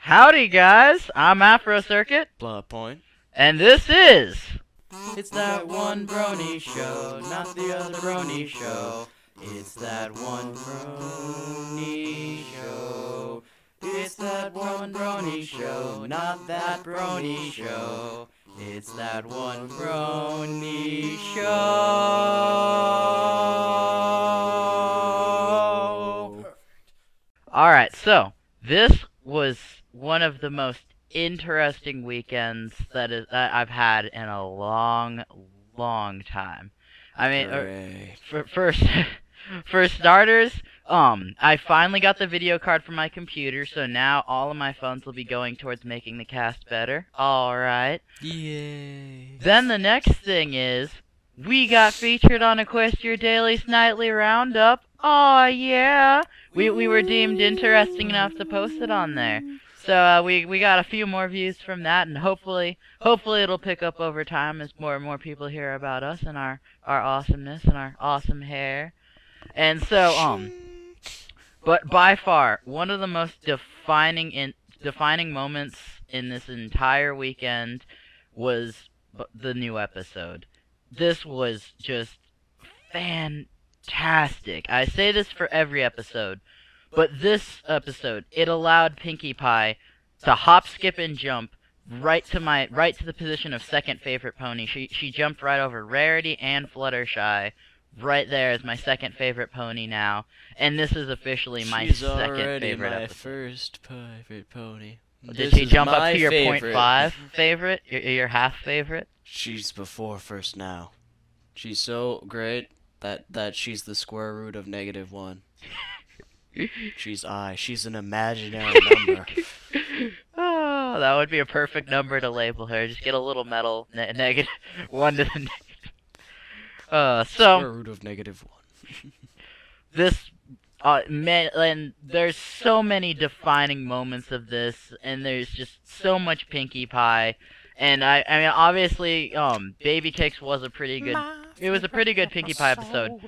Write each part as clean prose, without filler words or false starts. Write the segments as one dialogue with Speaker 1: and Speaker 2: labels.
Speaker 1: Howdy guys, I'm Afro Circuit,
Speaker 2: Blood Point.
Speaker 1: and this is...
Speaker 2: It's that one brony show, not the other brony show. It's that one brony show. It's that one brony show, not that brony show. It's that one brony show.
Speaker 1: Alright, so, this was one of the most interesting weekends that I've had in a long time. I mean, for starters, I finally got the video card for my computer, so now all of my funds will be going towards making the cast better. Alright.
Speaker 2: Yay.
Speaker 1: Then the next thing is, we got featured on Equestria Daily's Nightly Roundup. Aw, yeah. We were deemed interesting enough to post it on there. So we got a few more views from that, and hopefully it'll pick up over time as more and more people hear about us and our awesomeness and our awesome hair. And so but by far one of the most defining moments in this entire weekend was the new episode. This was just fantastic. I say this for every episode, but this episode, it allowed Pinkie Pie to hop, skip, and jump right to the position of second favorite pony. She jumped right over Rarity and Fluttershy, right there as my second favorite pony now, and this is officially my second favorite episode.
Speaker 2: First favorite pony.
Speaker 1: Did she jump up to your .5 favorite? Your half favorite?
Speaker 2: She's before first now. She's so great that she's the square root of -1. She's an imaginary number.
Speaker 1: Oh, that would be a perfect number to label her. Just get a little metal negative 1 to the negative.
Speaker 2: Square root of -1.
Speaker 1: This, and there's so many defining moments of this, and there's just so much Pinkie Pie. And I mean, obviously, Baby Cakes was a pretty good. It was a pretty good Pinkie Pie episode,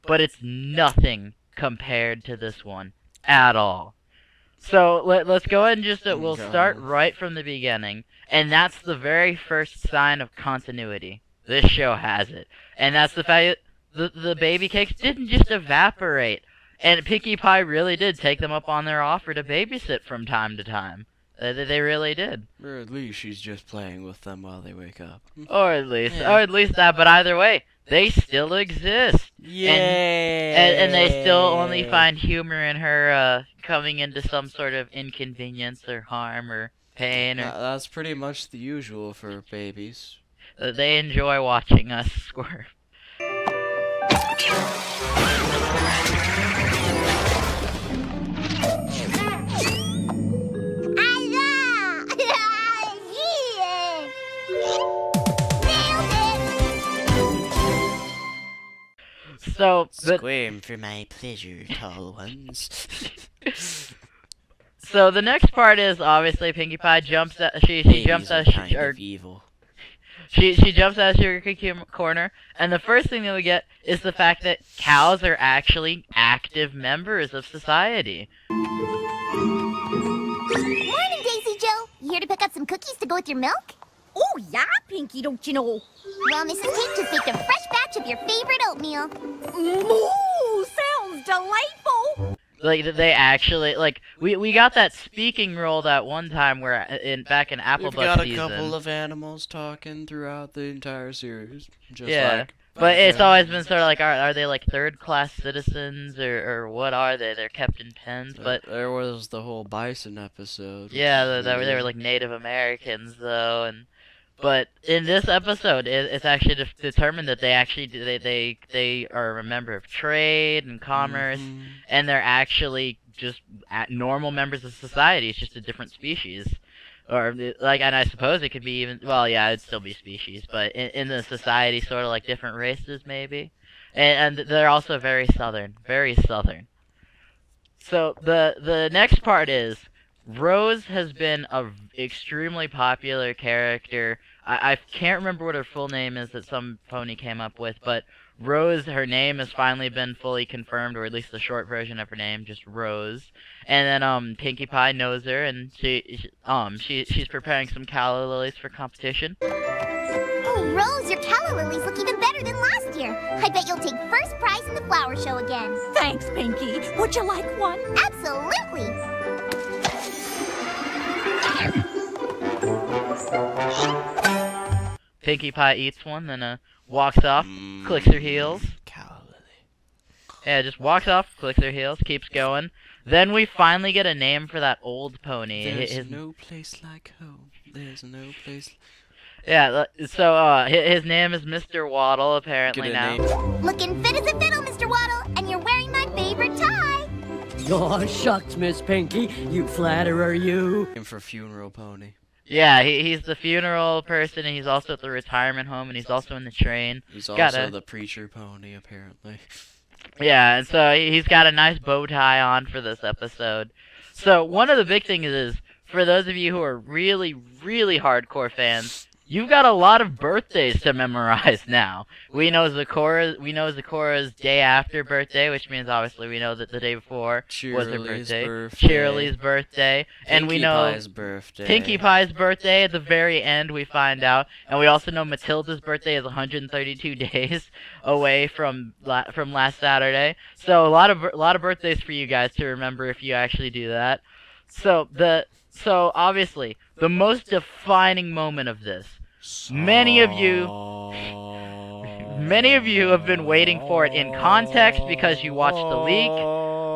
Speaker 1: but it's nothing compared to this one at all. So let's go ahead and just we'll start right from the beginning, and that's the very first sign of continuity. This show has it, and that's the fact that the Baby Cakes didn't just evaporate, and Pinkie Pie really did take them up on their offer to babysit from time to time. They really did.
Speaker 2: Or at least she's just playing with them while they wake up.
Speaker 1: Or at least that. But either way, they still exist.
Speaker 2: Yay!
Speaker 1: And they still only find humor in her coming into some sort of inconvenience or harm or pain. Or
Speaker 2: that's pretty much the usual for babies.
Speaker 1: They enjoy watching us squirm. So
Speaker 2: scream for my pleasure, tall ones.
Speaker 1: So the next part is obviously Pinkie Pie jumps out. She jumps out.
Speaker 2: Evil.
Speaker 1: She jumps out of Sugar Cookie Corner, and the first thing that we get is the fact that cows are actually active members of society.
Speaker 3: Morning, Daisy Joe. You here to pick up some cookies to go with your milk?
Speaker 4: Oh, yeah, Pinkie, don't you know?
Speaker 3: Well, Mrs. Cake just baked a fresh batch of your favorite oatmeal.
Speaker 4: Ooh, sounds delightful.
Speaker 1: Like, they actually, like, we got that speaking role that one time where, back in Applebutt
Speaker 2: season. We've got
Speaker 1: season.
Speaker 2: a couple of animals talking throughout the entire series. Just
Speaker 1: yeah,
Speaker 2: like
Speaker 1: but it's always been sort of like, are they like third-class citizens, or what are they? They're kept in pens, but...
Speaker 2: There was the whole bison episode.
Speaker 1: Yeah, they were like Native Americans, though, and... But in this episode, it's actually determined that they are a member of trade and commerce, and they're actually just normal members of society. It's just a different species, or like, and I suppose it could be even. Well, yeah, it'd still be species, but in the society, sort of like different races, maybe. And they're also very southern, very southern. So the next part is, Rose has been an extremely popular character. I can't remember what her full name is that some pony came up with, but Rose, her name has finally been fully confirmed, or at least the short version of her name, just Rose. And then Pinkie Pie knows her, and she's preparing some calla lilies for competition.
Speaker 3: Oh, Rose, your calla lilies look even better than last year. I bet you'll take first prize in the flower show again.
Speaker 4: Thanks, Pinkie. Would you like one?
Speaker 3: Absolutely.
Speaker 1: Pinkie Pie eats one, then walks off, clicks her heels.
Speaker 2: Calla lily.
Speaker 1: Yeah, just walks off, clicks her heels, keeps going. Then we finally get a name for that old pony.
Speaker 2: There's no place like home. There's no place.
Speaker 1: Yeah, so his name is Mr. Waddle apparently
Speaker 2: Get a
Speaker 1: now.
Speaker 2: name.
Speaker 3: Looking fit as a fiddle, Mr. Waddle, and you're wearing my favorite tie.
Speaker 5: Oh, shucks, Miss Pinkie. You flatterer, you.
Speaker 2: Name for funeral pony.
Speaker 1: Yeah, he's the funeral person, and he's also at the retirement home, and he's also in the train.
Speaker 2: He's also the preacher pony, apparently.
Speaker 1: Yeah, and so he's got a nice bow tie on for this episode. So one of the big things is, for those of you who are really, really hardcore fans, you've got a lot of birthdays to memorize now. We know Zikora's day after birthday, which means obviously we know that the day before was her birthday. Cheerilee's birthday. And we know
Speaker 2: Pinkie Pie's birthday.
Speaker 1: Pinkie Pie's birthday at the very end we find out. And we also know Matilda's birthday is 132 days away from last Saturday. So a lot of birthdays for you guys to remember if you actually do that. So obviously the most defining moment of this, many of you have been waiting for it in context because you watched the leak.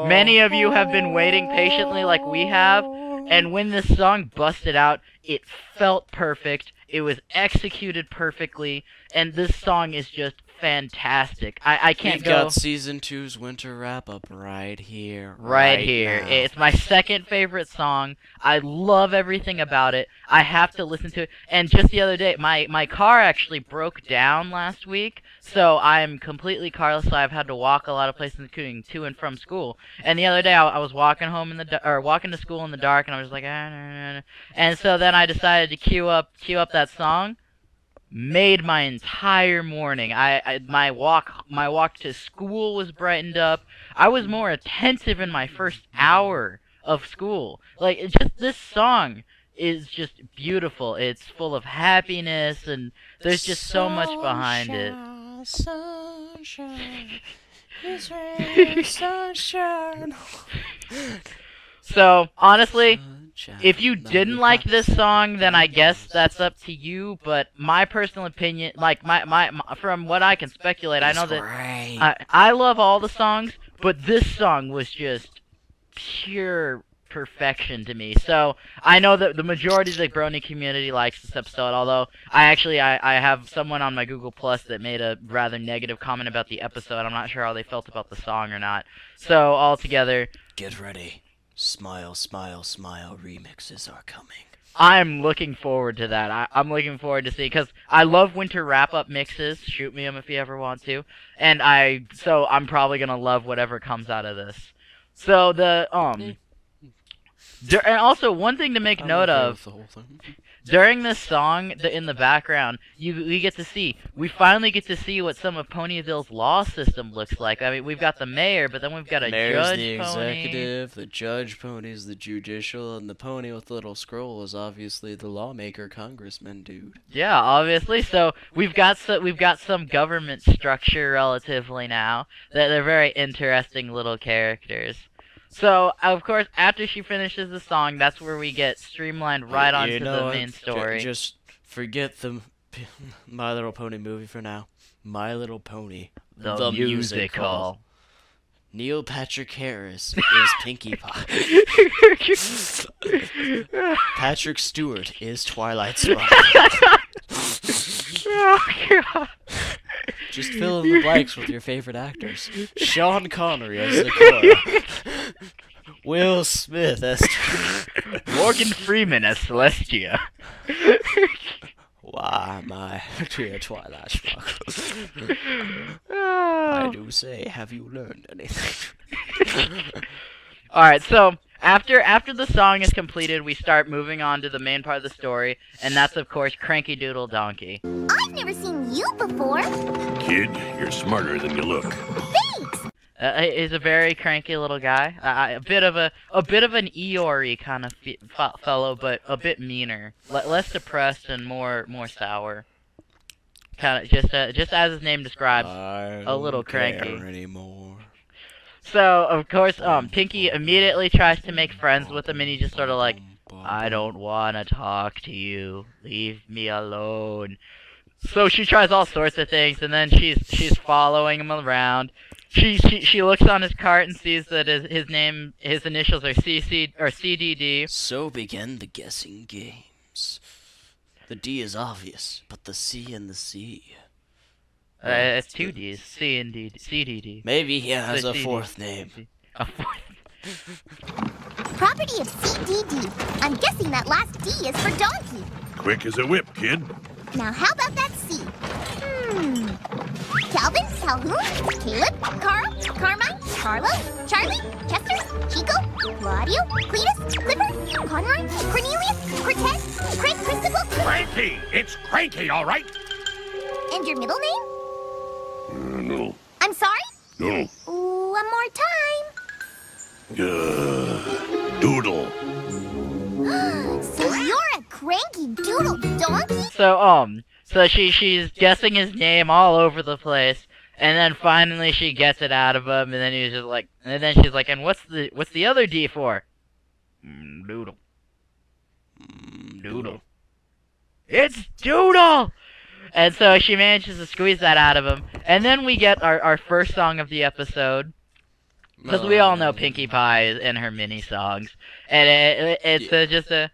Speaker 1: Many of you have been waiting patiently like we have, and when this song busted out, it felt perfect. It was executed perfectly, and this song is just fantastic. I can't
Speaker 2: We've
Speaker 1: go.
Speaker 2: got season 2's winter wrap up right here.
Speaker 1: Right here.
Speaker 2: Now.
Speaker 1: It's my second favorite song. I love everything about it. I have to listen to it. And just the other day, my car actually broke down last week, so I'm completely carless. So I've had to walk a lot of places, including to and from school. And the other day, I was walking home walking to school in the dark, and I was like, and so then I decided to queue up that song. Made my entire morning. My walk to school was brightened up. I was more attentive in my first hour of school. Like, this song is just beautiful. It's full of happiness, and there's just so much behind it.
Speaker 2: Sunshine, it's raining sunshine.
Speaker 1: So, honestly, if you didn't like this song, then I guess that's up to you, but my personal opinion, like, from what I can speculate, I know that I love all the songs, but this song was just pure perfection to me. So, I know that the majority of the Brony community likes this episode, although I have someone on my Google Plus that made a rather negative comment about the episode. I'm not sure how they felt about the song or not. So, altogether,
Speaker 2: get ready. Smile, smile, smile remixes are coming.
Speaker 1: I'm looking forward to that. I'm looking forward to see, because I love winter wrap-up mixes. Shoot me them if you ever want to. And so I'm probably gonna love whatever comes out of this. So and also one thing to make note of. During this song, in the background, we finally get to see what some of Ponyville's law system looks like. I mean, we've got the mayor, but then we've got a judge
Speaker 2: the
Speaker 1: pony.
Speaker 2: executive, the judge pony is the judicial, and the pony with the little scroll is obviously the lawmaker congressman dude.
Speaker 1: Yeah, obviously. So we've got some government structure relatively now. They're very interesting little characters. So, of course, after she finishes the song, that's where we get streamlined right onto the main story.
Speaker 2: Just forget the My Little Pony movie for now. My Little Pony,
Speaker 1: the musical.
Speaker 2: Neil Patrick Harris is Pinkie Pie. Patrick Stewart is Twilight Sparkle.
Speaker 1: Oh, God.
Speaker 2: Just fill in the blanks with your favorite actors. Sean Connery as Zikora. Will Smith as
Speaker 1: Morgan Freeman as Celestia.
Speaker 2: Why, my dear Twilight Sparkle. I do say, have you learned anything?
Speaker 1: Alright, so after the song is completed, we start moving on to the main part of the story, and that's, of course, Cranky Doodle Donkey.
Speaker 3: I've never seen you before.
Speaker 6: Kid, you're smarter than you look.
Speaker 3: Thanks!
Speaker 1: He's a very cranky little guy. A bit of an Eeyore kind of fellow, but a bit meaner, less depressed and more sour. Kind of just as his name describes, a little cranky.
Speaker 2: Anymore.
Speaker 1: So of course, Pinkie immediately tries to make friends with him, and he just sort of like, I don't wanna talk to you. Leave me alone. So she tries all sorts of things, and then she's following him around. She looks on his cart and sees that his initials are CDD.
Speaker 2: So began the guessing games. The D is obvious, but the C and the C.
Speaker 1: It's two D's, C and D, CDD.
Speaker 2: Maybe he has
Speaker 1: So
Speaker 2: a
Speaker 1: CD.
Speaker 2: fourth name.
Speaker 1: A fourth.
Speaker 3: Property of CDD. I'm guessing that last D is for donkey.
Speaker 6: Quick as a whip, kid.
Speaker 3: Now how about that C? Calvin, Calhoun, Caleb, Carl, Carmine, Carlo, Charlie, Chester, Chico, Claudio, Cletus, Clifford, Conroy, Cornelius, Cortez, Craig, Christopher,
Speaker 6: Cranky! It's Cranky, all right?
Speaker 3: and your middle name?
Speaker 6: No.
Speaker 3: I'm sorry?
Speaker 6: No.
Speaker 3: One more
Speaker 6: Doodle.
Speaker 3: time. So you're a cranky doodle donkey?
Speaker 1: So she's guessing his name all over the place, and then finally she gets it out of him, and then he's just like, and then she's like, and what's the other D for? Doodle. Doodle. It's Doodle! And so she manages to squeeze that out of him, and then we get our first song of the episode, because we all know Pinkie Pie and her mini songs, and it's just the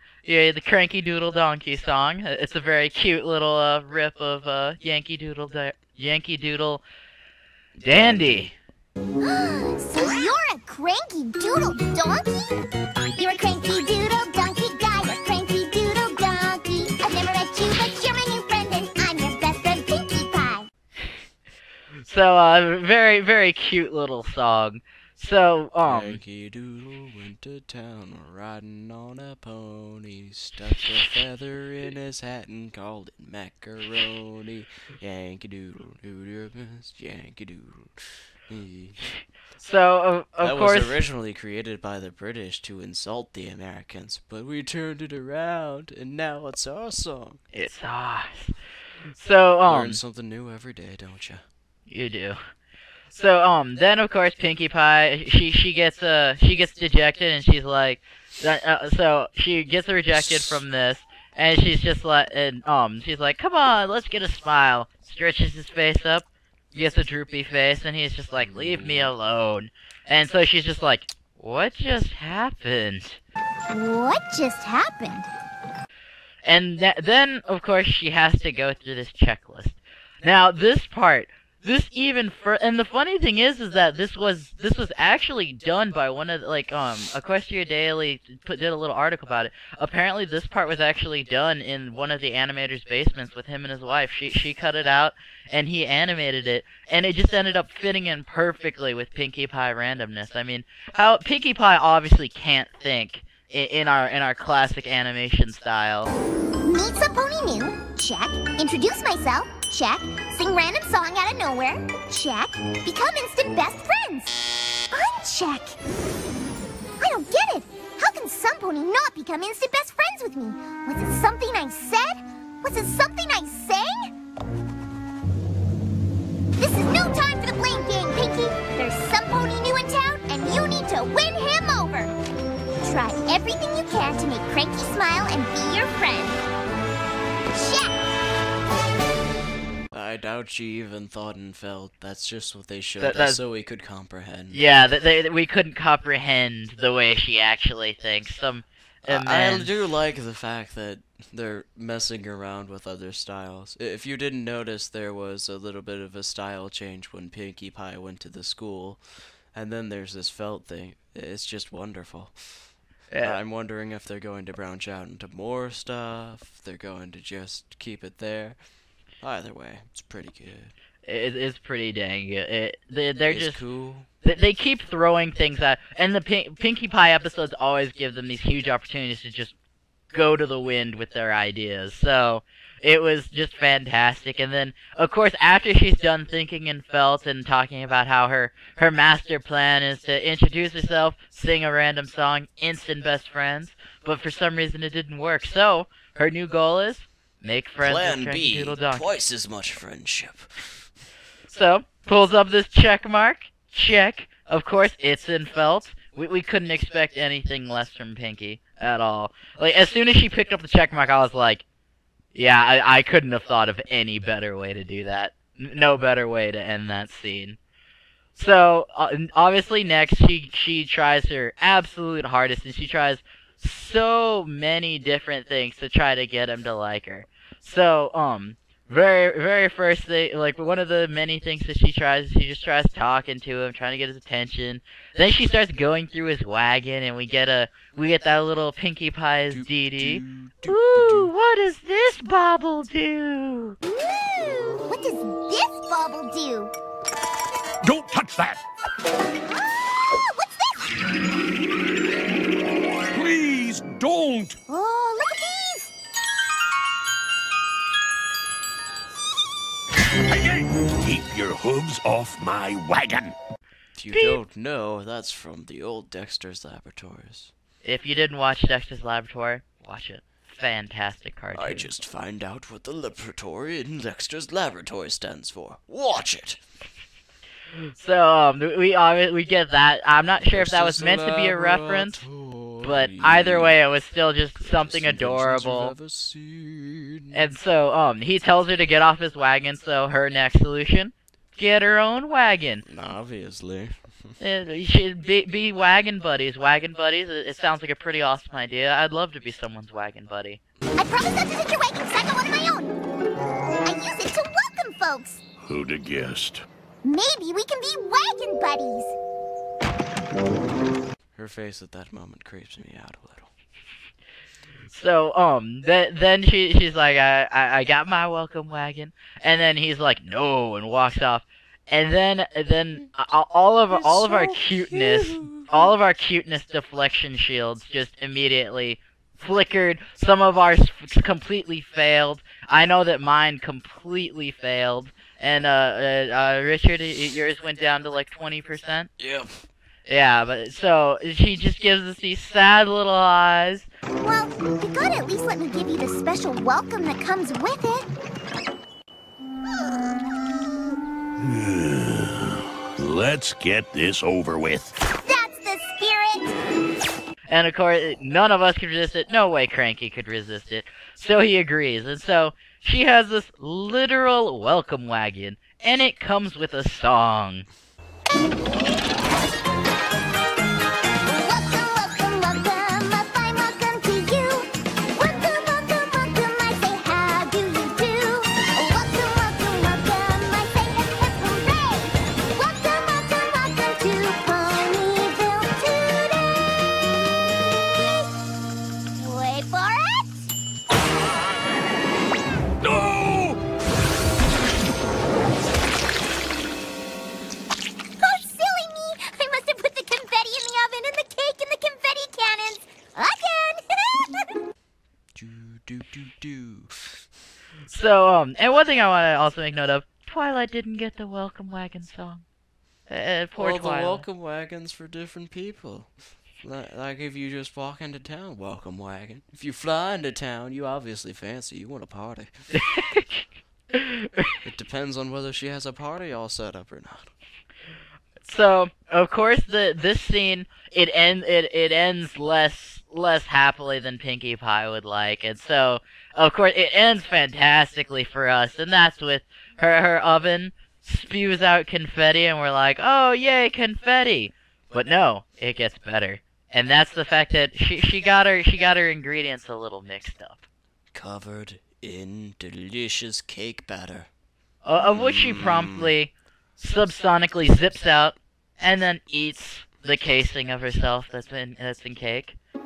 Speaker 1: Cranky Doodle Donkey song. It's a very cute little rip of Yankee Doodle Dandy.
Speaker 3: So you're a cranky doodle donkey? You're a cranky doodle donkey guy, you're a cranky doodle donkey. I've never met you, but you're my new friend, and I'm your best friend, Pinkie Pie.
Speaker 1: So very very cute little song. So
Speaker 2: Yankee Doodle went to town riding on a pony, stuck a feather in his hat and called it macaroni. Yankee Doodle, Doodle, Yankee Doodle.
Speaker 1: So of
Speaker 2: That
Speaker 1: course
Speaker 2: was originally created by the British to insult the Americans, but we turned it around, and now it's our song.
Speaker 1: it's ours. So
Speaker 2: Learn something new every day, don't you?
Speaker 1: you do. So then of course Pinkie Pie she gets dejected, and she's like so she gets rejected from this, and she's just like, and she's like, come on, let's get a smile. Stretches his face up, gets a droopy face, and he's just like, leave me alone. And so she's just like, what just happened?
Speaker 3: What just happened?
Speaker 1: And then of course she has to go through this checklist. Now this part, and the funny thing is that this was actually done by one of Equestria Daily did a little article about it. Apparently this part was actually done in one of the animator's basements with him and his wife. She cut it out and he animated it, and it just ended up fitting in perfectly with Pinkie Pie randomness. I mean, how Pinkie Pie obviously can't think in our classic animation style.
Speaker 3: Meet some pony new? Check. Introduce myself? Check. Sing random song out of nowhere? Check. Become instant best friends? Uncheck. I don't get it. How can some pony not become instant best friends with me? Was it something I said? Was it something I sang? This is no time for the blame game, Pinkie. There's some pony new in town, and you need to win him over. Try everything you can to make Cranky smile and be your friend. Check!
Speaker 2: I doubt she even thought and felt. That's just what they showed
Speaker 1: That-
Speaker 2: us so we could comprehend.
Speaker 1: Yeah, we couldn't comprehend the way she actually thinks.
Speaker 2: I do like the fact that they're messing around with other styles. If you didn't notice, there was a little bit of a style change when Pinkie Pie went to the school, and then there's this felt thing. It's just wonderful.
Speaker 1: Yeah.
Speaker 2: I'm wondering if they're going to branch out into more stuff, they're going to just keep it there. Either way, it's pretty good.
Speaker 1: It's pretty dang good. They're
Speaker 2: It's
Speaker 1: just
Speaker 2: cool.
Speaker 1: They keep throwing things at, and the Pinkie Pie episodes always give them these huge opportunities to just go to the wind with their ideas. So it was just fantastic. And then, of course, after she's done thinking and felt and talking about how her master plan is to introduce herself, sing a random song, instant best friends, but for some reason it didn't work. So her new goal is make friends with
Speaker 2: Plan
Speaker 1: Cranky
Speaker 2: B,
Speaker 1: Doodle Donkey.
Speaker 2: twice as much friendship.
Speaker 1: So, pulls up this check mark. Check. Of course, it's in felt. We couldn't expect anything less from Pinkie at all. Like, as soon as she picked up the check mark, I was like, yeah, I couldn't have thought of any better way to do that. No better way to end that scene. So, obviously next, she tries her absolute hardest, and she tries so many different things to try to get him to like her. So, very first thing, like, one of the many things that she just tries talking to him, trying to get his attention. Then she starts going through his wagon, and we get that little Pinkie Pie's Dee Dee. Ooh, what does this bauble do?
Speaker 3: Ooh, what does this bauble do?
Speaker 6: Don't touch that!
Speaker 3: Ah, what's this?
Speaker 6: Please don't!
Speaker 3: Oh, look at these!
Speaker 6: Pinkie, keep your hooves off my wagon!
Speaker 2: If you don't know, that's from the old Dexter's Laboratories.
Speaker 1: If you didn't watch Dexter's Laboratory, watch it. Fantastic cartoon.
Speaker 2: I just find out what the laboratory in Dexter's Laboratory stands for. Watch it!
Speaker 1: So, we get that. I'm not sure if that was meant to be a reference, but either way, it was still just something adorable. And so, he tells her to get off his wagon, so her next solution, get her own wagon.
Speaker 2: Obviously.
Speaker 1: You should be wagon buddies. Wagon buddies, it sounds like a pretty awesome idea. I'd love to be someone's wagon buddy.
Speaker 3: I promise not to hit your wagon because I got one of my own. I use it to welcome folks.
Speaker 6: Who'd have guessed?
Speaker 3: Maybe we can be wagon buddies.
Speaker 2: Her face at that moment creeps me out a little.
Speaker 1: So, then she's like, I got my welcome wagon, and then he's like, no, and walks off. And then all of our cuteness deflection shields just immediately flickered. Some of ours completely failed. I know that mine completely failed. And Richard, yours went down to like 20%.
Speaker 2: Yep.
Speaker 1: Yeah, but so she just gives us these sad little eyes.
Speaker 3: Well, you gotta at least let me give you the special welcome that comes with it.
Speaker 6: Let's get this over with.
Speaker 3: That's the spirit!
Speaker 1: And of course, none of us could resist it. No way Cranky could resist it. So he agrees. And so she has this literal welcome wagon, and it comes with a song.
Speaker 3: Welcome, welcome, welcome, a fine welcome to you. Welcome, welcome, welcome, I say, how do you do? Welcome, welcome, welcome, I say, hip, hip, hooray. Welcome, welcome, welcome to Ponyville today. Wait for it.
Speaker 6: No!
Speaker 3: Oh, silly me! I must have put the confetti in the oven and the cake in the confetti cannons. Again!
Speaker 2: Do.
Speaker 1: So, and one thing I want to also make note of, Twilight didn't get the welcome wagon song. Poor
Speaker 2: Well, the
Speaker 1: Twilight.
Speaker 2: welcome wagon's for different people. Like if you just walk into town, welcome wagon. If you fly into town, you obviously fancy, you want a party. It depends on whether she has a party all set up or not.
Speaker 1: So, of course, this scene it ends less happily than Pinkie Pie would like, and so of course it ends fantastically for us, and that's with her oven spews out confetti, and we're like, oh yay, confetti! But no, it gets better, and that's the fact that she got her ingredients a little mixed up,
Speaker 2: Covered in delicious cake batter.
Speaker 1: of which she promptly subsonically zips out and then eats the casing of herself that's in cake.
Speaker 3: Still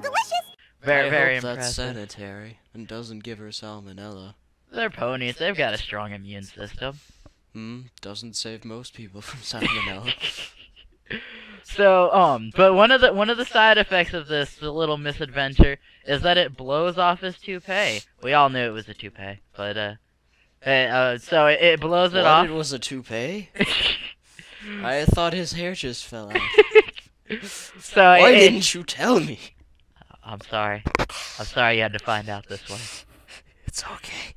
Speaker 3: delicious.
Speaker 1: Very
Speaker 2: I
Speaker 1: very
Speaker 2: hope that's
Speaker 1: impressive.
Speaker 2: sanitary and doesn't give her salmonella.
Speaker 1: They're ponies. They've got a strong immune system.
Speaker 2: Doesn't save most people from salmonella.
Speaker 1: But one of the side effects of this little misadventure is that it blows off his toupee. We all knew it was a toupee, but so it blows it off.
Speaker 2: It was a toupee? I thought his hair just fell out.
Speaker 1: So
Speaker 2: Why didn't you tell me?
Speaker 1: I'm sorry. I'm sorry you had to find out this way.
Speaker 2: It's okay.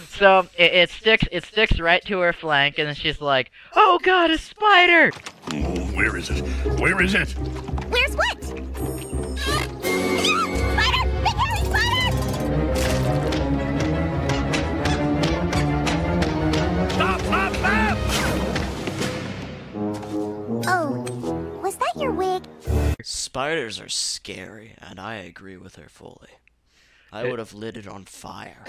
Speaker 1: So it sticks right to her flank, and then she's like, "Oh God, a spider!"
Speaker 6: Oh, where is it? Where is it?
Speaker 3: Where's what? Spider! Big hairy spider!
Speaker 6: Stop! Stop! Stop!
Speaker 3: Oh, was that your wig?
Speaker 2: Spiders are scary, and I agree with her fully. I would have lit it on fire.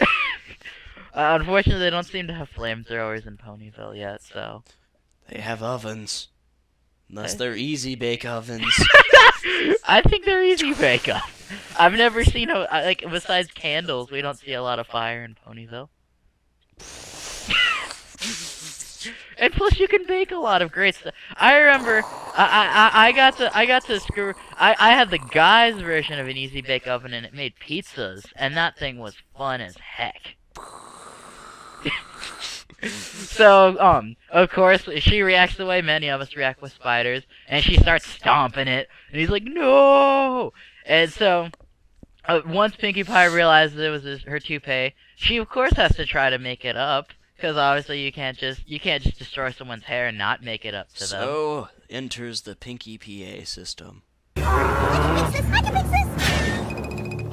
Speaker 1: Unfortunately, they don't seem to have flamethrowers in Ponyville yet, so.
Speaker 2: They have ovens. Unless they're easy bake ovens.
Speaker 1: I think they're easy bake up. I've never seen like besides candles, we don't see a lot of fire in Ponyville. And plus, you can bake a lot of great stuff. I remember, I got to screw. I had the guy's version of an easy bake oven, and it made pizzas, and that thing was fun as heck. So, of course, she reacts the way many of us react with spiders, and she starts stomping it, and he's like, "No!" And so, once Pinkie Pie realizes it was her toupee, she of course has to try to make it up. Because obviously you can't just destroy someone's hair and not make it up to them.
Speaker 2: So enters the Pinkie PA system.
Speaker 3: I can fix this! I can fix this!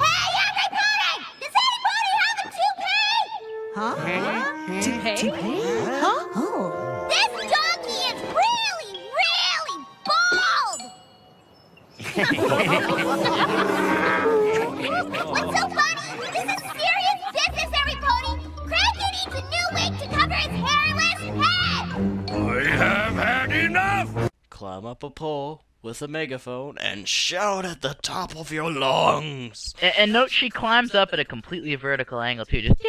Speaker 3: Hey, everybody! Does anybody have a toupee?
Speaker 4: Toupee? Huh? Oh.
Speaker 3: This donkey is really, really bald! What's so funny? This is serious business, everybody! Cranky needs a new wig to cover his hairless head!
Speaker 6: I have had enough!
Speaker 2: Climb up a pole with a megaphone and shout at the top of your lungs.
Speaker 1: And note she climbs up at a completely vertical angle too, just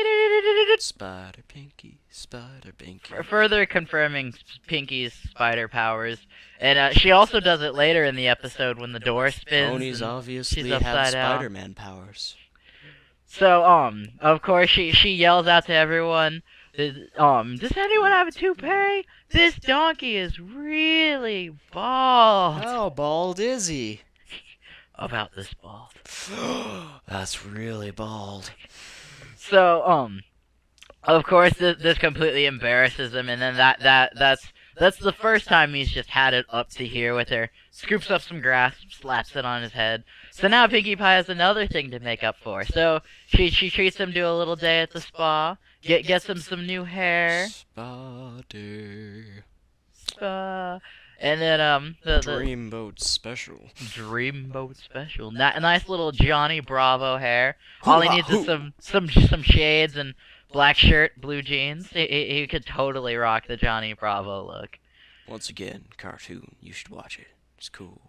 Speaker 2: Spider Pinkie, Spider Pinkie.
Speaker 1: further confirming Pinkie's spider powers. And she also does it later in the episode when the door spins.
Speaker 2: Ponies
Speaker 1: and
Speaker 2: obviously
Speaker 1: she's
Speaker 2: have
Speaker 1: upside down.
Speaker 2: Spider-Man powers.
Speaker 1: So of course she yells out to everyone. Does anyone have a toupee? This donkey is really bald.
Speaker 2: How bald is he?
Speaker 1: About this bald.
Speaker 2: That's really bald.
Speaker 1: So of course this completely embarrasses him, and then that's the first time he's just had it up to here with her. Scoops up some grass, slaps it on his head. So now Pinkie Pie has another thing to make up for. So she treats him to a little day at the spa. Gets him some new hair.
Speaker 2: Spider.
Speaker 1: Spa. And then the
Speaker 2: Dreamboat special.
Speaker 1: Dreamboat special. Nice little Johnny Bravo hair. All he needs is some shades and black shirt, blue jeans. He could totally rock the Johnny Bravo look.
Speaker 2: Once again, cartoon. You should watch it. It's cool.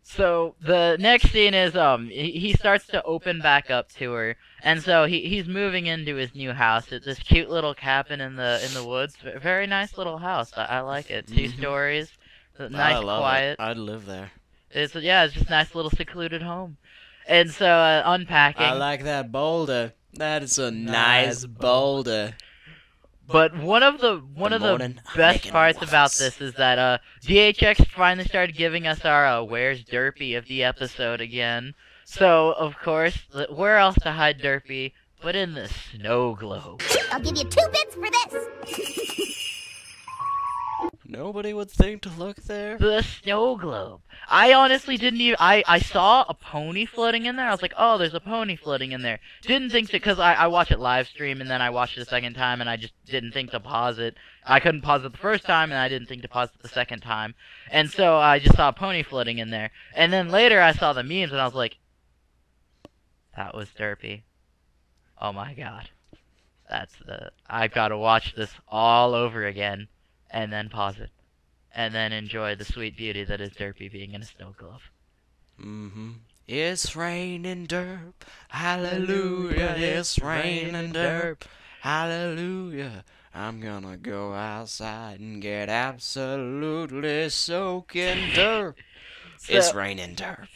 Speaker 1: So the next scene is he starts to open back up to her, and so he's moving into his new house. It's this cute little cabin in the woods. Very nice little house. I like it. 2 stories, nice,
Speaker 2: I love
Speaker 1: quiet.
Speaker 2: it. I'd live there.
Speaker 1: It's just a nice little secluded home. And so unpacking.
Speaker 2: I like that boulder. That is a nice boulder.
Speaker 1: But one of the best parts about this is that DHX finally started giving us our Where's Derpy of the episode again. So of course, where else to hide Derpy but in the snow globe?
Speaker 3: I'll give you 2 bits for this!
Speaker 2: Nobody would think to look there.
Speaker 1: The snow globe. I honestly didn't even. I saw a pony floating in there. I was like, oh, there's a pony floating in there. Didn't think to, because I watch it live stream and then I watched it a second time and I just didn't think to pause it. I couldn't pause it the first time and I didn't think to pause it the second time. And so I just saw a pony floating in there. And then later I saw the memes and I was like, that was Derpy. Oh my god. I've got to watch this all over again. And then pause it. And then enjoy the sweet beauty that is Derpy being in a snow globe.
Speaker 2: It's raining derp. Hallelujah. It's raining derp. Hallelujah. I'm gonna go outside and get absolutely soaking dirt. It's raining dirt.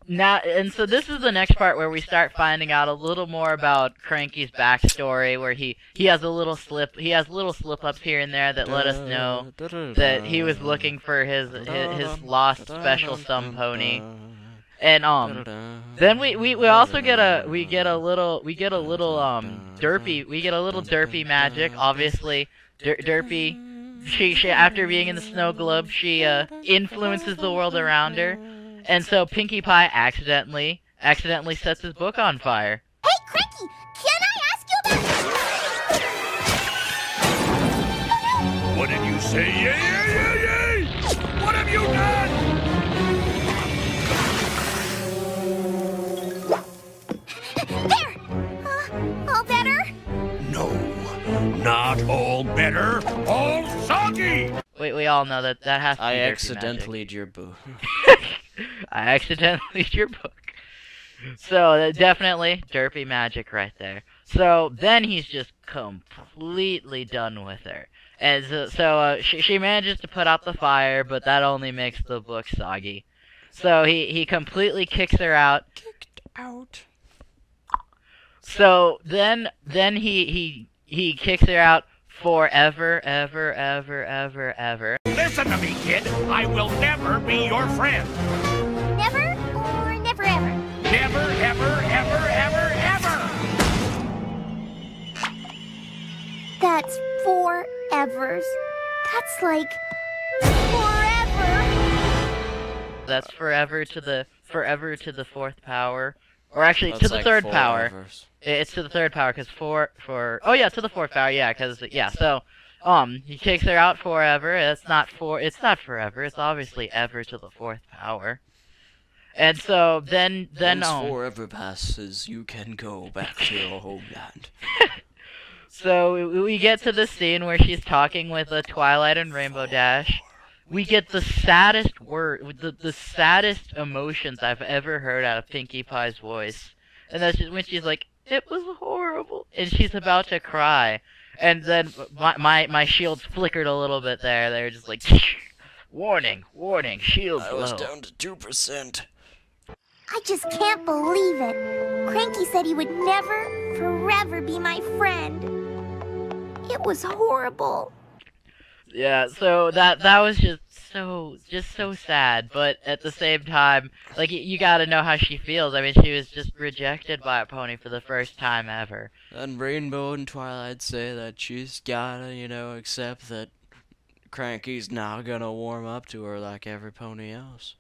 Speaker 1: Now, and so this is the next part where we start finding out a little more about Cranky's backstory, where he has little slip ups here and there that let us know that he was looking for his lost special sum pony. And then we also get a little derpy magic. Obviously, Derpy, she after being in the snow globe, she influences the world around her. And so Pinkie Pie accidentally sets his book on fire.
Speaker 3: Hey, Cranky, can I ask you about...
Speaker 6: What did you say? Yay! What have you done?
Speaker 3: There! All better?
Speaker 6: No, not all better, all soggy!
Speaker 1: We all know that has to be
Speaker 2: I
Speaker 1: derpy
Speaker 2: accidentally your book.
Speaker 1: I accidentally your book. So definitely derpy magic right there. So then he's just completely done with her, and she manages to put out the fire, but that only makes the book soggy. So he completely kicks her out.
Speaker 2: Kicked out.
Speaker 1: So then he kicks her out forever, ever.
Speaker 6: Listen to me, kid. I will never be your friend.
Speaker 3: Never or never ever?
Speaker 6: Never, ever.
Speaker 3: That's 4 evers. That's like... forever!
Speaker 1: That's forever to the 4th power. Or actually,
Speaker 2: That's
Speaker 1: to the
Speaker 2: like
Speaker 1: 3rd
Speaker 2: 4
Speaker 1: power.
Speaker 2: evers.
Speaker 1: It's to the 3rd power, because oh yeah, to the 4th power, yeah, so, he kicks her out forever. It's not forever, it's obviously ever to the 4th power. And so, then,
Speaker 2: Once forever passes, you can go back to your homeland.
Speaker 1: So, we get to the scene where she's talking with Twilight and Rainbow Dash. We get the saddest the saddest emotions I've ever heard out of Pinkie Pie's voice. And that's just when she's like, "It was horrible," and she's about to cry. And then my shields flickered a little bit there. They were just like, warning, shields low.
Speaker 2: I was down to 2%.
Speaker 3: I just can't believe it. Cranky said he would never, forever be my friend. It was horrible.
Speaker 1: Yeah, so that was just so sad, but at the same time, like, you gotta know how she feels. I mean, she was just rejected by a pony for the first time ever.
Speaker 2: And Rainbow and Twilight say that she's gotta, accept that Cranky's now gonna warm up to her like every pony else.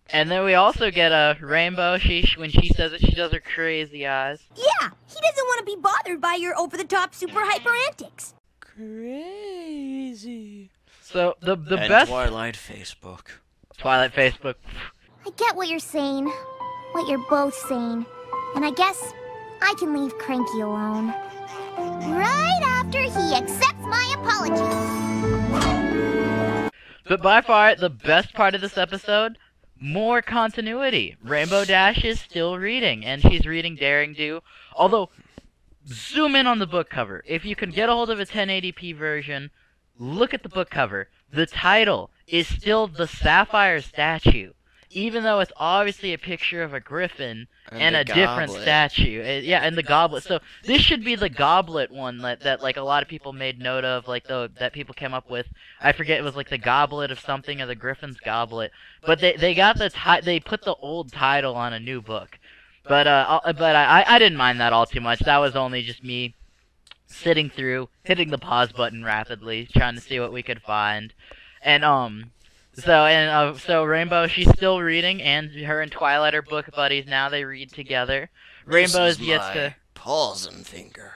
Speaker 1: And then we also get a Rainbow, when she says that she does her crazy eyes.
Speaker 4: Yeah, he doesn't want to be bothered by your over-the-top super hyper antics.
Speaker 2: Crazy.
Speaker 1: So the
Speaker 2: and
Speaker 1: best
Speaker 2: Twilight Facebook.
Speaker 3: I get what you're saying, what you're both saying, and I guess I can leave Cranky alone. Right after he accepts my apology.
Speaker 1: But by far, the best part of this episode, more continuity. Rainbow Dash is still reading, and she's reading Daring Do. Although, zoom in on the book cover. If you can get a hold of a 1080p version, look at the book cover. The title is still the Sapphire Statue, even though it's obviously a picture of a griffin and a different statue. Yeah, and the goblet. So this should be the goblet one that like a lot of people made note of, like that people came up with. I forget, it was like the goblet of something or the griffin's goblet. But they got they put the old title on a new book. But I didn't mind that all too much. That was only just me sitting through, hitting the pause button rapidly, trying to see what we could find. And so Rainbow, she's still reading, and her and Twilight are book buddies now. They read together. Rainbow's yet to
Speaker 2: pausing finger.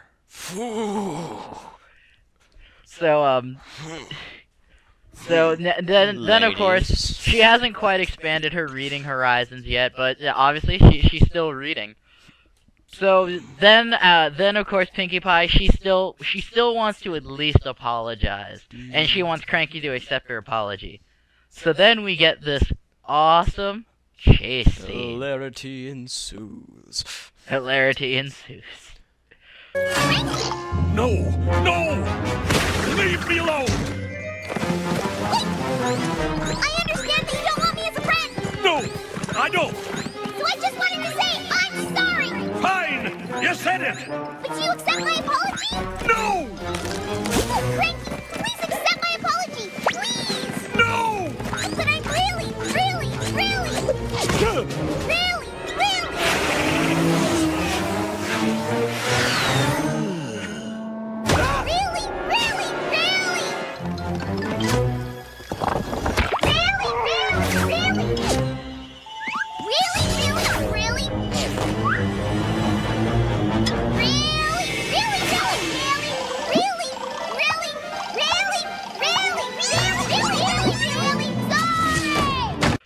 Speaker 1: So then of course she hasn't quite expanded her reading horizons yet, but obviously she's still reading. So then of course Pinkie Pie, she still wants to at least apologize, and she wants Cranky to accept her apology. So then we get this awesome chase scene.
Speaker 2: Hilarity ensues.
Speaker 3: Cranky!
Speaker 6: No! No! Leave me alone!
Speaker 3: I understand that you don't want me as a friend!
Speaker 6: No! I don't!
Speaker 3: So I just wanted to say I'm sorry!
Speaker 6: Fine! You said it!
Speaker 3: Would you accept my apology?
Speaker 6: No!
Speaker 3: Oh, Cranky, please accept my apology! Please!
Speaker 6: No!
Speaker 3: But I'm really, really, really, really, really, really,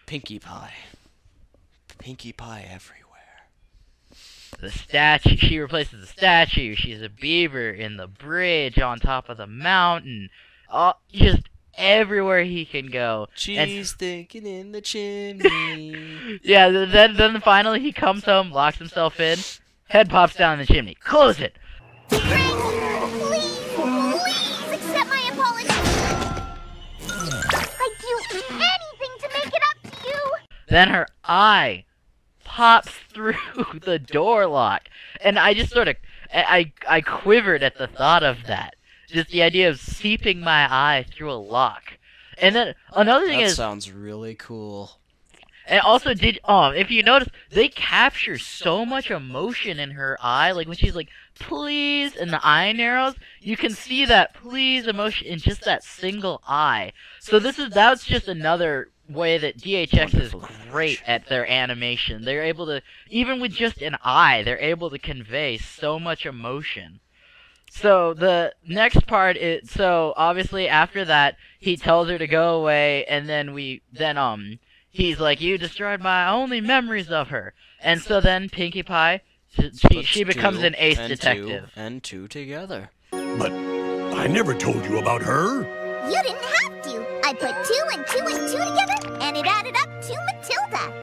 Speaker 2: Pinkie Pie. Pinkie Pie everywhere.
Speaker 1: The statue. She replaces the statue. She's a beaver in the bridge on top of the mountain. Just everywhere he can go.
Speaker 2: She's thinking in the chimney.
Speaker 1: Yeah, then finally he comes home, locks himself in, head pops down the chimney. Close it!
Speaker 3: Please, please accept my apology. I'd do anything to make it up to you.
Speaker 1: Then her eye pops through the door lock. And I just sort of, I quivered at the thought of that. Just the idea of seeping my eye through a lock. And then another thing
Speaker 2: That
Speaker 1: is,
Speaker 2: sounds really cool.
Speaker 1: and also if you notice, they capture so much emotion in her eye. Like when she's like, please, and the eye narrows, you can see that please emotion in just that single eye. So that's just another way that DHX is great at their animation. They're able to, even with just an eye, they're able to convey so much emotion. So the next part is, so obviously after that, he tells her to go away, and then he's like, you destroyed my only memories of her. And so then Pinkie Pie, she becomes an ace detective.
Speaker 2: Two together.
Speaker 6: But I never told you about her.
Speaker 3: You didn't have to. I put 2 and 2 and 2 together, and it added up to Matilda.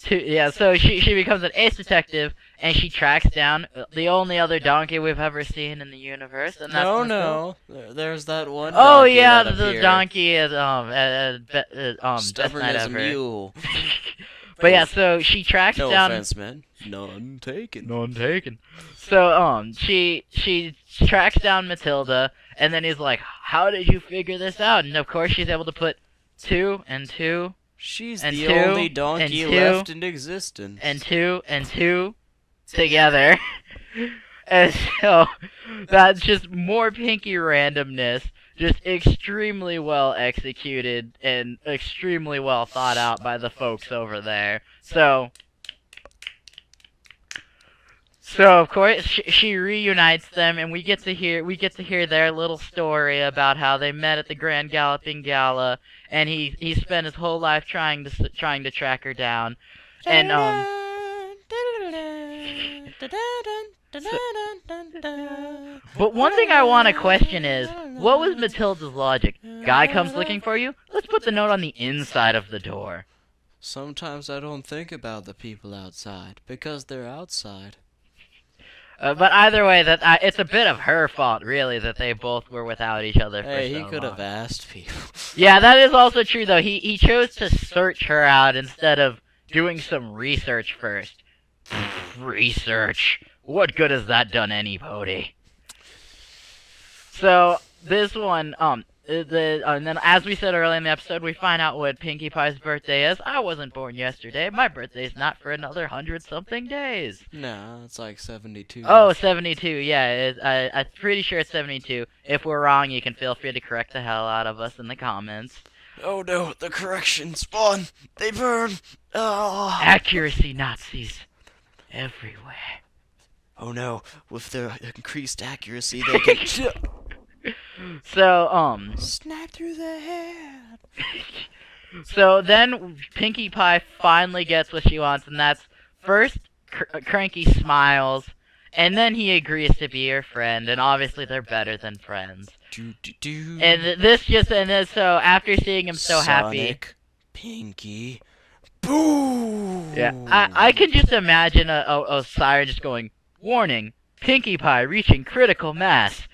Speaker 1: Yeah, so she becomes an ace detective, and she tracks down the only other donkey we've ever seen in the universe, and that's
Speaker 2: No. There's that one
Speaker 1: Oh
Speaker 2: donkey
Speaker 1: yeah,
Speaker 2: that
Speaker 1: the
Speaker 2: appeared.
Speaker 1: donkey is Best
Speaker 2: Stubborn
Speaker 1: Night
Speaker 2: as a
Speaker 1: Ever.
Speaker 2: mule.
Speaker 1: But yeah, so she tracks
Speaker 2: No
Speaker 1: down.
Speaker 2: offense, man. None taken.
Speaker 1: None taken. So she tracks down Matilda, and then he's like, "How did you figure this out?" And of course, she's able to put 2 and 2
Speaker 2: She's
Speaker 1: and
Speaker 2: the
Speaker 1: 2
Speaker 2: only donkey
Speaker 1: and 2
Speaker 2: left in existence.
Speaker 1: and 2 and 2 together. And so that's just more Pinkie randomness, just extremely well executed and extremely well thought out by the folks over there. So of course she reunites them, and we get to hear their little story about how they met at the Grand Galloping Gala, and he spent his whole life trying to track her down, and But one thing I want to question is, what was Matilda's logic? Guy comes looking for you? Let's put the note on the inside of the door.
Speaker 2: Sometimes I don't think about the people outside, because they're outside.
Speaker 1: But either way, it's a bit of her fault, really, that they both were without each other for
Speaker 2: Hey,
Speaker 1: so
Speaker 2: he could
Speaker 1: long.
Speaker 2: have asked people.
Speaker 1: Yeah, that is also true, though. He chose to search her out instead of doing some research first. Research? What good has that done anybody? So, this one, and then as we said earlier in the episode, we find out what Pinkie Pie's birthday is. I wasn't born yesterday. My birthday's not for another 100-something days.
Speaker 2: Nah, it's like 72.
Speaker 1: Oh, 72, yeah. I'm pretty sure it's 72. If we're wrong, you can feel free to correct the hell out of us in the comments.
Speaker 2: Oh no, the corrections spawn. They burn. Oh.
Speaker 1: Accuracy Nazis everywhere.
Speaker 2: Oh no, with their increased accuracy, they can
Speaker 1: So,
Speaker 2: snap through the head.
Speaker 1: So then Pinkie Pie finally gets what she wants, and that's first Cranky smiles, and then he agrees to be her friend, and obviously they're better than friends. And so after seeing him so happy,
Speaker 2: Sonic, Pinkie, boom.
Speaker 1: yeah, I can just imagine a siren just going, "Warning, Pinkie Pie reaching critical mass.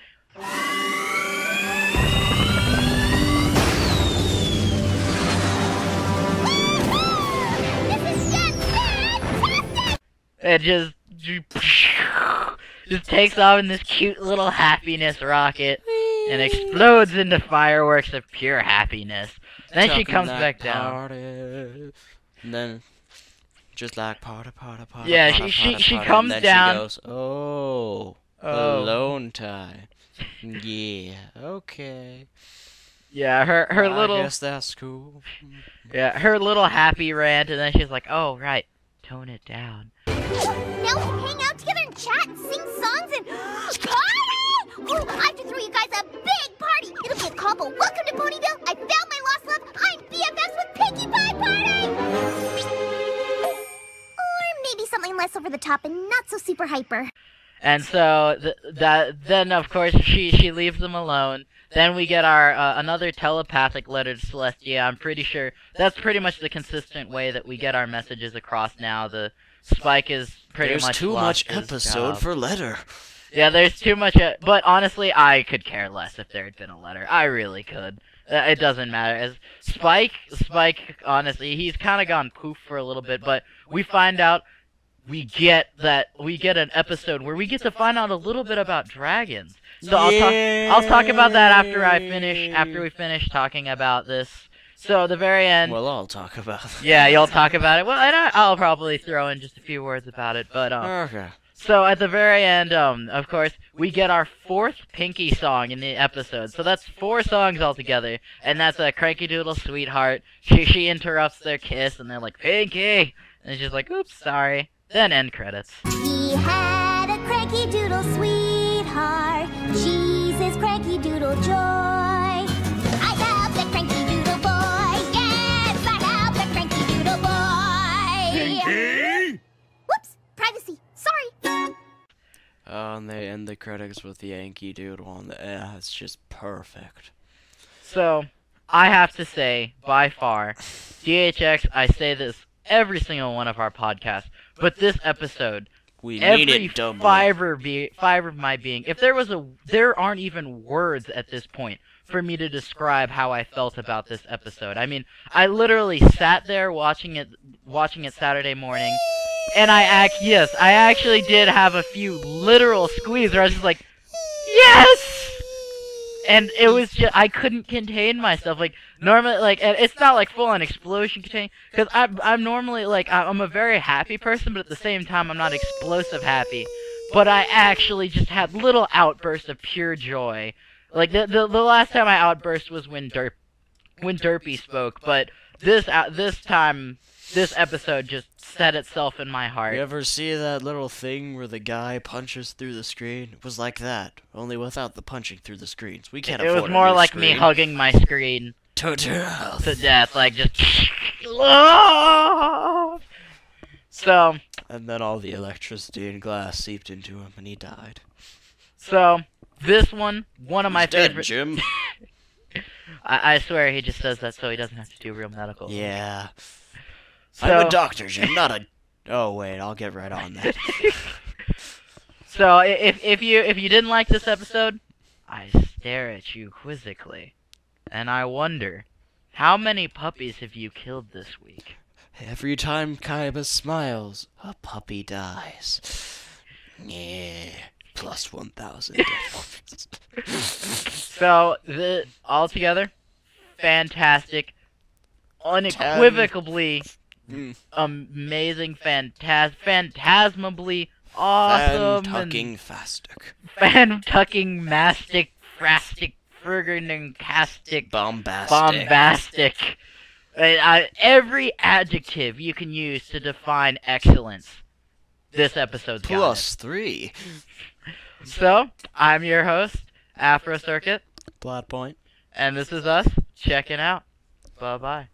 Speaker 1: It just takes off in this cute little happiness rocket and explodes into fireworks of pure happiness. Then she comes back down.
Speaker 2: And then just like party.
Speaker 1: Yeah, she comes
Speaker 2: and then
Speaker 1: down.
Speaker 2: She goes, oh, alone time. Yeah, okay.
Speaker 1: Yeah, her little.
Speaker 2: I guess that's cool.
Speaker 1: Yeah, her little happy rant, and then she's like, "Oh right, tone it down."
Speaker 3: Now we hang out together and chat and sing songs and party! Oh, I have to throw you guys a big party. It'll be a combo. Welcome to Ponyville. I found my lost love. I'm BFFs with Pinkie Pie Party. Or maybe something less over the top and not so super hyper.
Speaker 1: And so then of course she leaves them alone. Then we get our another telepathic letter to Celestia. I'm pretty sure that's pretty much the consistent way that we get our messages across now. The Spike is pretty much
Speaker 2: There's too much
Speaker 1: lost his
Speaker 2: episode
Speaker 1: job.
Speaker 2: for letter.
Speaker 1: Yeah, there's too much. But honestly, I could care less if there had been a letter. I really could. It doesn't matter. As Spike, honestly, he's kind of gone poof for a little bit. But we find out we get an episode where we get to find out a little bit about dragons. So I'll talk about that after we finish talking about this. So the very end.
Speaker 2: Well, I'll talk about it.
Speaker 1: Yeah, you'll talk about it. Well, and I'll probably throw in just a few words about it. But
Speaker 2: Okay.
Speaker 1: So at the very end, of course, we get our 4th Pinkie song in the episode. So that's 4 songs altogether, and that's a Cranky Doodle Sweetheart. She interrupts their kiss, and they're like, Pinkie! And she's like, oops, sorry. Then end credits.
Speaker 3: He had a cranky doodle sweetheart. Jesus, cranky doodle joy. I love the cranky doodle boy. Yes, I love the cranky doodle boy.
Speaker 6: Pinkie?
Speaker 3: Whoops, privacy. Sorry.
Speaker 2: And they end the credits with the Yankee Doodle on the. It's just perfect.
Speaker 1: So, I have to say, by far, DHX, I say this every single one of our podcasts, but this episode,
Speaker 2: We need
Speaker 1: every
Speaker 2: it double.
Speaker 1: fiber of my being, if there aren't even words at this point for me to describe how I felt about this episode. I mean, I literally sat there watching it Saturday morning, and I actually did have a few literal squeals where I was just like, yes! And it was just, I couldn't contain myself. Like, normally, like, it's not like full-on explosion contain, because I'm normally, like, I'm a very happy person, but at the same time, I'm not explosive happy. But I actually just had little outbursts of pure joy. Like, the last time I outburst was when Derpy spoke, but this time, this episode just set itself in my heart.
Speaker 2: You ever see that little thing where the guy punches through the screen? It was like that, only without the punching through the screens. We can't
Speaker 1: It
Speaker 2: afford
Speaker 1: was
Speaker 2: a
Speaker 1: more
Speaker 2: new
Speaker 1: like
Speaker 2: screen.
Speaker 1: me hugging my screen
Speaker 2: to death.
Speaker 1: to death, like just. So.
Speaker 2: And then all the electricity and glass seeped into him, and he died.
Speaker 1: So this one of my
Speaker 2: He's dead,
Speaker 1: favorite.
Speaker 2: Jim.
Speaker 1: I swear he just says that so he doesn't have to do real medical.
Speaker 2: Yeah.
Speaker 1: So,
Speaker 2: I'm a doctor, Jim, not a. Oh wait, I'll get right on that.
Speaker 1: So if you didn't like this episode, I stare at you quizzically, and I wonder, how many puppies have you killed this week?
Speaker 2: Every time Kaiba smiles, a puppy dies. Yeah. Plus 1,000.
Speaker 1: So altogether, fantastic, unequivocally amazing, phantasmably awesome, fan-tucking, mastic, frastic, friggin-castic, bombastic. Every adjective you can use to define excellence, this episode's got
Speaker 2: Plus 3.
Speaker 1: So, I'm your host, Afro Circuit,
Speaker 2: Plot point.
Speaker 1: and this is us checking out. Bye-bye.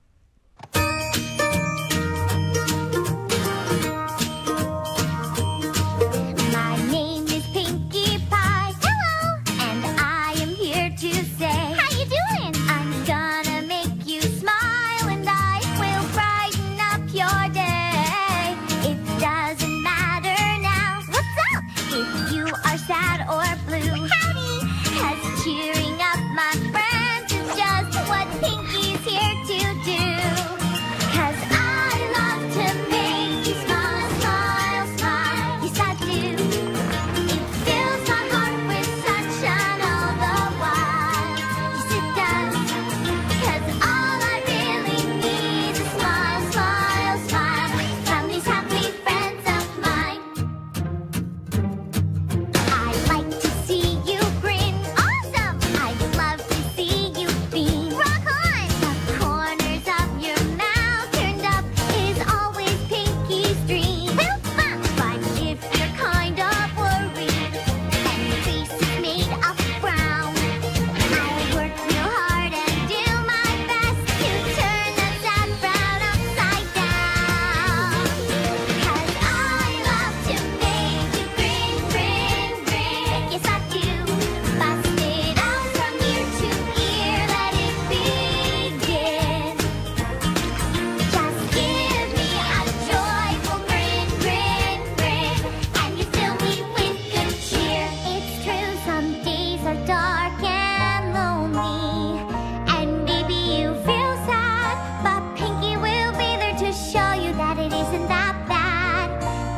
Speaker 3: My name is Pinkie Pie. Hello. And I am here to say, how you doing? I'm gonna make you smile and I will brighten up your day. It doesn't matter now. What's up? If you are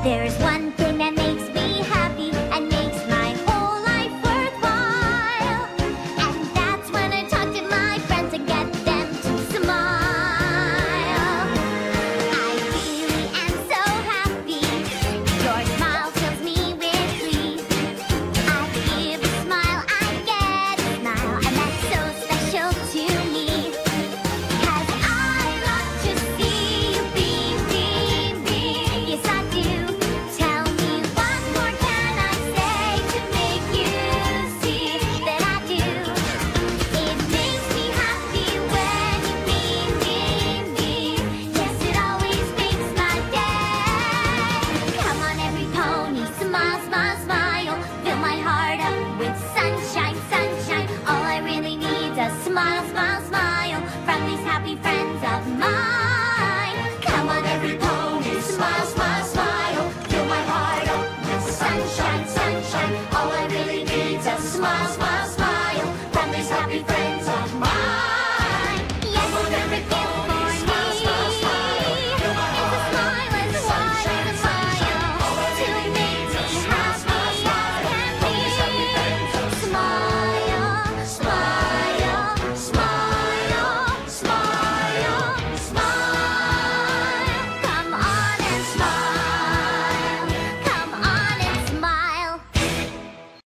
Speaker 3: There's one